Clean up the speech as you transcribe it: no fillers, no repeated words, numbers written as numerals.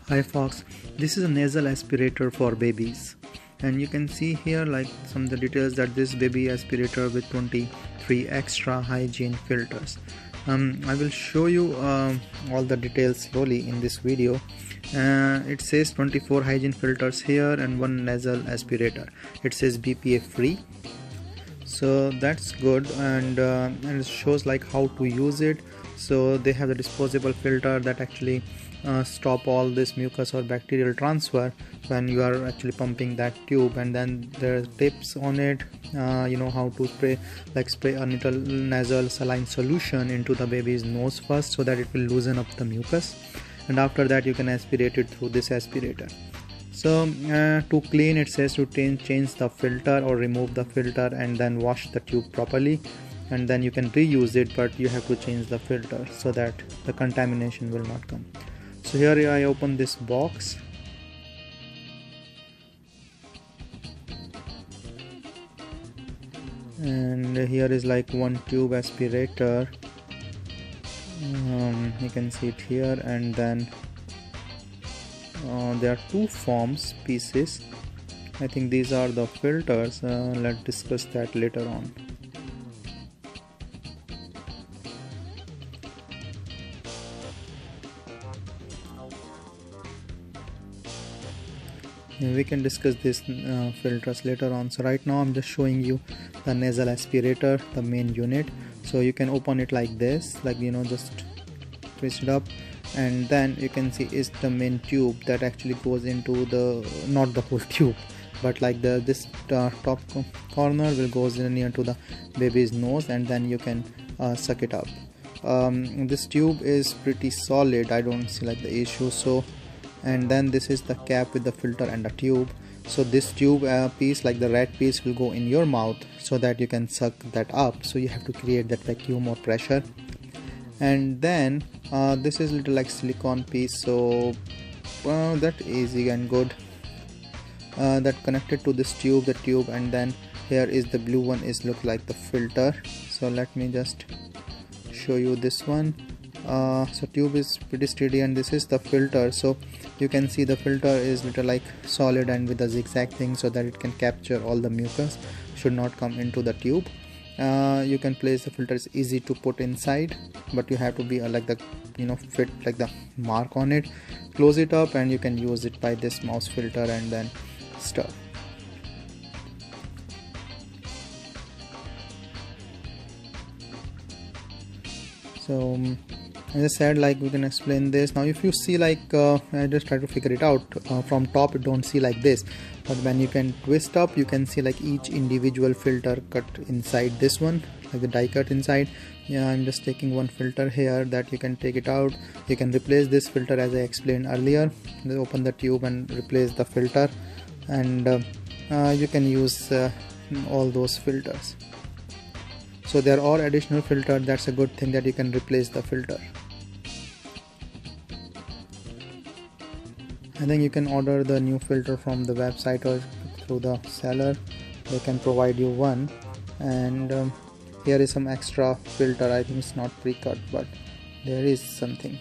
Hi folks, this is a nasal aspirator for babies, and you can see here like some of the details that this baby aspirator with 23 extra hygiene filters. I will show you all the details slowly in this video. It says 24 hygiene filters here and one nasal aspirator. It says BPA free, so that's good, and it shows like how to use it. So they have the disposable filter that actually stop all this mucus or bacterial transfer when you are actually pumping that tube, and then there are tips on it. You know how to spray a little nasal saline solution into the baby's nose first so that it will loosen up the mucus, and after that you can aspirate it through this aspirator. So to clean, it says to change the filter or remove the filter and then wash the tube properly, and then you can reuse it, but you have to change the filter so that the contamination will not come. So here I open this box, and here is like one tube aspirator. You can see it here, and then there are two foams pieces. I think these are the filters. Let's discuss that later on. We can discuss these filters later on. So right now I'm just showing you the nasal aspirator, the main unit. So you can open it like this, like just twist it up, and then you can see is the main tube that actually goes into the, not the whole tube, but like this top corner will goes in near to the baby's nose, and then you can suck it up. This tube is pretty solid, I don't see like the issue. So, and then this is the cap with the filter and the tube. So this tube piece, like the red piece, will go in your mouth so that you can suck that up. So you have to create that vacuum or pressure. And then this is little like silicone piece, so that easy and good, that connected to this tube, the tube, and then here is the blue one is look like the filter. So let me just show you this one. So tube is pretty steady, and this is the filter. So you can see the filter is little like solid and with a zigzag thing so that it can capture all the mucus, should not come into the tube. You can place the filter, is easy to put inside, but you have to be like the fit like the mark on it. Close it up and you can use it by this mouse filter and then stir. So as I said, like we can explain this now. If you see like I just try to figure it out from top, you don't see like this, but when you can twist up, you can see like each individual filter cut inside this one, like the die cut inside. Yeah, I'm just taking one filter here that you can take it out. You can replace this filter as I explained earlier. Open the tube and replace the filter, and you can use all those filters. So there are additional filter, that's a good thing that you can replace the filter. I think you can order the new filter from the website or through the seller. They can provide you one. And here is some extra filter. I think it's not pre-cut, but there is something.